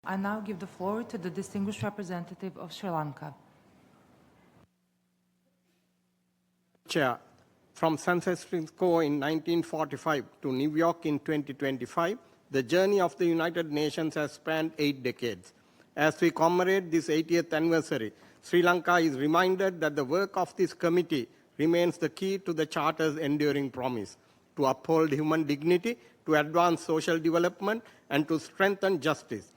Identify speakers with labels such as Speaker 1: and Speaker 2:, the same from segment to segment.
Speaker 1: I now give the floor to the distinguished representative of Sri Lanka.
Speaker 2: Chair, from San Francisco in 1945 to New York in 2025, the journey of the United Nations has spanned 8 decades. As we commemorate this 80th anniversary, Sri Lanka is reminded that the work of this committee remains the key to the Charter's enduring promise to uphold human dignity, to advance social development, and to strengthen justice.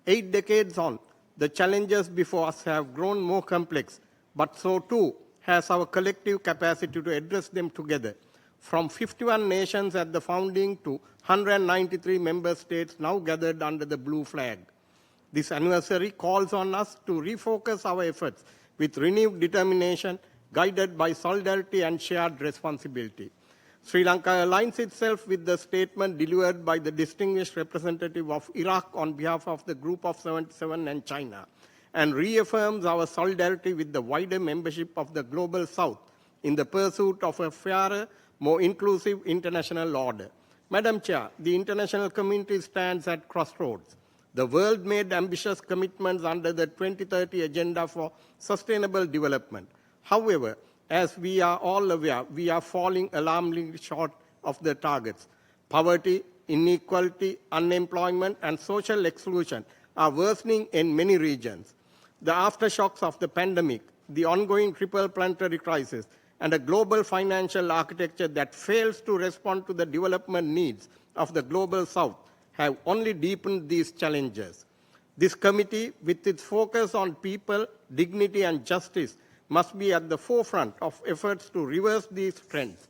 Speaker 2: 8 decades on, the challenges before us have grown more complex, but so too has our collective capacity to address them together. From 51 nations at the founding to 193 member states now gathered under the blue flag. This anniversary calls on us to refocus our efforts with renewed determination, guided by solidarity and shared responsibility. Sri Lanka aligns itself with the statement delivered by the distinguished representative of Iraq on behalf of the Group of 77 and China, and reaffirms our solidarity with the wider membership of the Global South in the pursuit of a fairer, more inclusive international order. Madam Chair, the international community stands at crossroads. The world made ambitious commitments under the 2030 Agenda for Sustainable Development. However, as we are all aware, we are falling alarmingly short of the targets. Poverty, inequality, unemployment, and social exclusion are worsening in many regions. The aftershocks of the pandemic, the ongoing triple planetary crisis, and a global financial architecture that fails to respond to the development needs of the Global South have only deepened these challenges. This committee, with its focus on people, dignity, and justice, must be at the forefront of efforts to reverse these trends.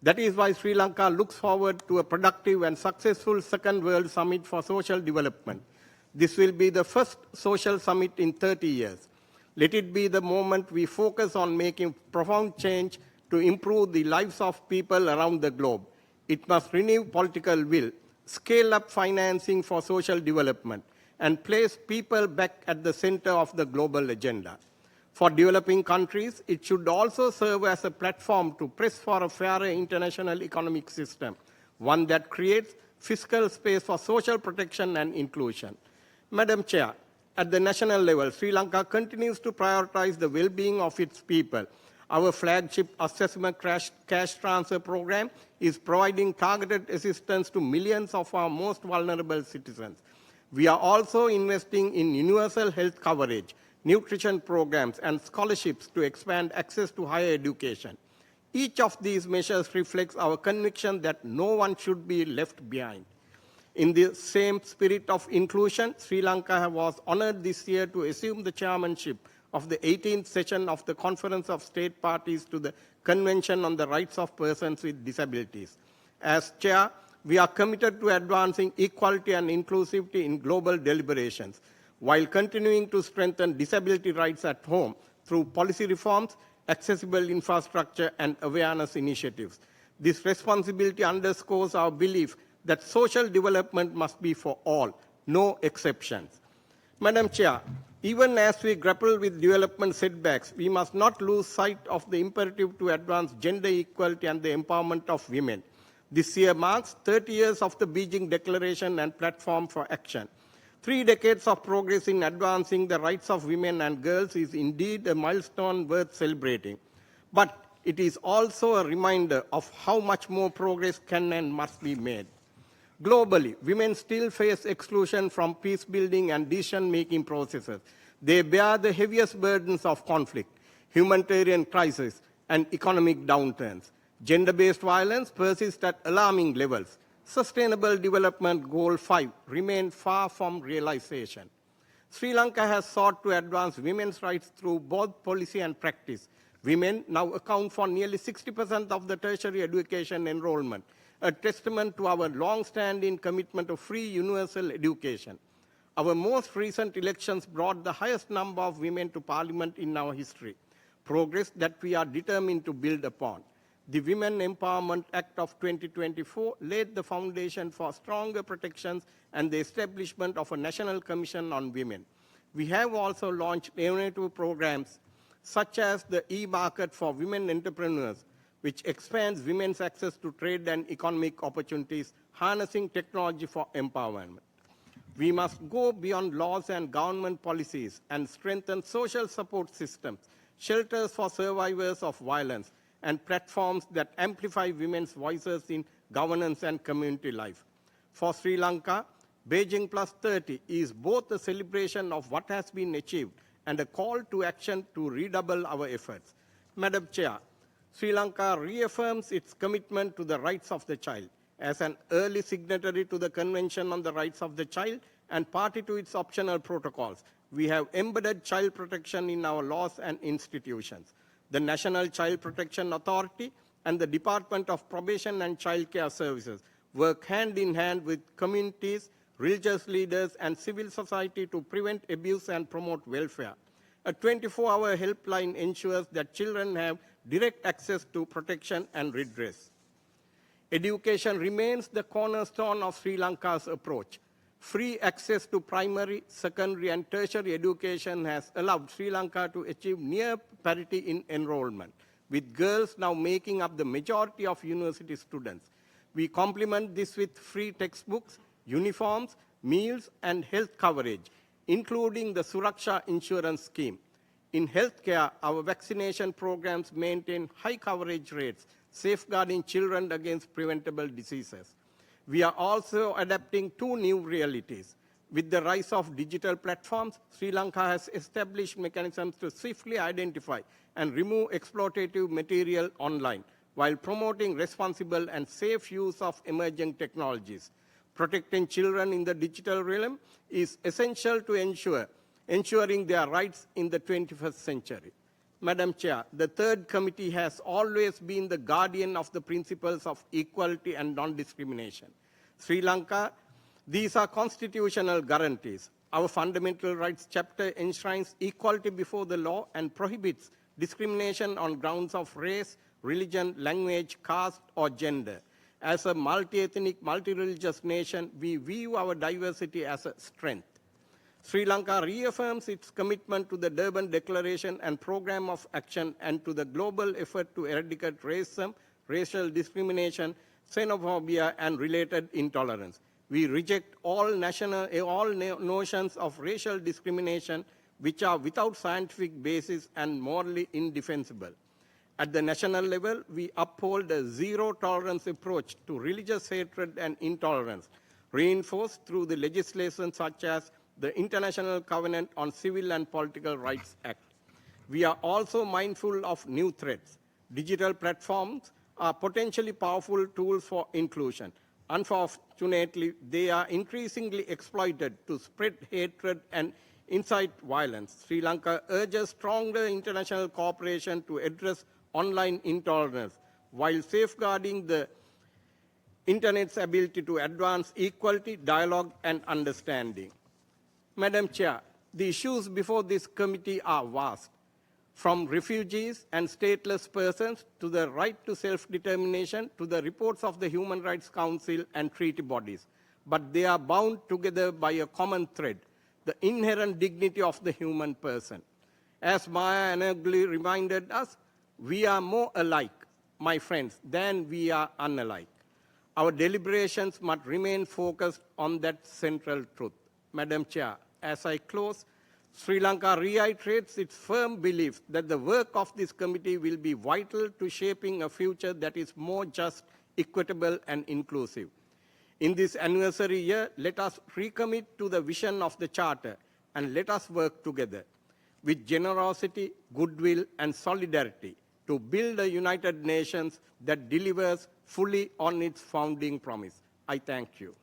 Speaker 2: That is why Sri Lanka looks forward to a productive and successful Second World Summit for Social Development. This will be the first social summit in 30 years. Let it be the moment we focus on making profound change to improve the lives of people around the globe. It must renew political will, scale up financing for social development, and place people back at the center of the global agenda. For developing countries, it should also serve as a platform to press for a fairer international economic system, one that creates fiscal space for social protection and inclusion. Madam Chair, at the national level, Sri Lanka continues to prioritize the well-being of its people. Our flagship assessment cash transfer program is providing targeted assistance to millions of our most vulnerable citizens. We are also investing in universal health coverage, nutrition programs, and scholarships to expand access to higher education. Each of these measures reflects our conviction that no one should be left behind. In the same spirit of inclusion, Sri Lanka was honored this year to assume the chairmanship of the 18th session of the Conference of State Parties to the Convention on the Rights of Persons with Disabilities. As chair, we are committed to advancing equality and inclusivity in global deliberations, while continuing to strengthen disability rights at home through policy reforms, accessible infrastructure, and awareness initiatives. This responsibility underscores our belief that social development must be for all, no exceptions. Madam Chair, even as we grapple with development setbacks, we must not lose sight of the imperative to advance gender equality and the empowerment of women. This year marks 30 years of the Beijing Declaration and Platform for Action. 3 decades of progress in advancing the rights of women and girls is indeed a milestone worth celebrating. But it is also a reminder of how much more progress can and must be made. Globally, women still face exclusion from peace-building and decision-making processes. They bear the heaviest burdens of conflict, humanitarian crisis, and economic downturns. Gender-based violence persists at alarming levels. Sustainable Development Goal 5 remain far from realization. Sri Lanka has sought to advance women's rights through both policy and practice. Women now account for nearly 60% of the tertiary education enrollment, a testament to our long-standing commitment to free universal education. Our most recent elections brought the highest number of women to parliament in our history, progress that we are determined to build upon. The Women Empowerment Act of 2024 laid the foundation for stronger protections and the establishment of a National Commission on Women. We have also launched innovative programs such as the e-market for women entrepreneurs, which expands women's access to trade and economic opportunities, harnessing technology for empowerment. We must go beyond laws and government policies and strengthen social support systems, shelters for survivors of violence, and platforms that amplify women's voices in governance and community life. For Sri Lanka, Beijing Plus 30 is both a celebration of what has been achieved and a call to action to redouble our efforts. Madam Chair, Sri Lanka reaffirms its commitment to the rights of the child. As an early signatory to the Convention on the Rights of the Child and party to its optional protocols, we have embedded child protection in our laws and institutions. The National Child Protection Authority and the Department of Probation and Child Care Services work hand in hand with communities, religious leaders, and civil society to prevent abuse and promote welfare. A 24-hour helpline ensures that children have direct access to protection and redress. Education remains the cornerstone of Sri Lanka's approach. Free access to primary, secondary, and tertiary education has allowed Sri Lanka to achieve near parity in enrollment, with girls now making up the majority of university students. We complement this with free textbooks, uniforms, meals, and health coverage, including the Suraksha insurance scheme. In healthcare, our vaccination programs maintain high coverage rates, safeguarding children against preventable diseases. We are also adapting to new realities. With the rise of digital platforms, Sri Lanka has established mechanisms to swiftly identify and remove exploitative material online, while promoting responsible and safe use of emerging technologies. Protecting children in the digital realm is essential to ensuring their rights in the 21st century. Madam Chair, the third committee has always been the guardian of the principles of equality and non-discrimination. Sri Lanka, these are constitutional guarantees. Our fundamental rights chapter enshrines equality before the law and prohibits discrimination on grounds of race, religion, language, caste, or gender. As a multi-ethnic, multi-religious nation, we view our diversity as a strength. Sri Lanka reaffirms its commitment to the Durban Declaration and Programme of Action and to the global effort to eradicate racism, racial discrimination, xenophobia, and related intolerance. We reject all notions of racial discrimination which are without scientific basis and morally indefensible. At the national level, we uphold a zero-tolerance approach to religious hatred and intolerance, reinforced through the legislation such as the International Covenant on Civil and Political Rights Act. We are also mindful of new threats. Digital platforms are potentially powerful tools for inclusion. Unfortunately, they are increasingly exploited to spread hatred and incite violence. Sri Lanka urges stronger international cooperation to address online intolerance while safeguarding the Internet's ability to advance equality, dialogue, and understanding. Madam Chair, the issues before this committee are vast, from refugees and stateless persons to the right to self-determination to the reports of the Human Rights Council and treaty bodies. But they are bound together by a common thread, the inherent dignity of the human person. As Maya Anegli reminded us, we are more alike, my friends, than we are unalike. Our deliberations must remain focused on that central truth. Madam Chair, as I close, Sri Lanka reiterates its firm belief that the work of this committee will be vital to shaping a future that is more just, equitable, and inclusive. In this anniversary year, let us recommit to the vision of the Charter and let us work together with generosity, goodwill, and solidarity to build a United Nations that delivers fully on its founding promise. I thank you.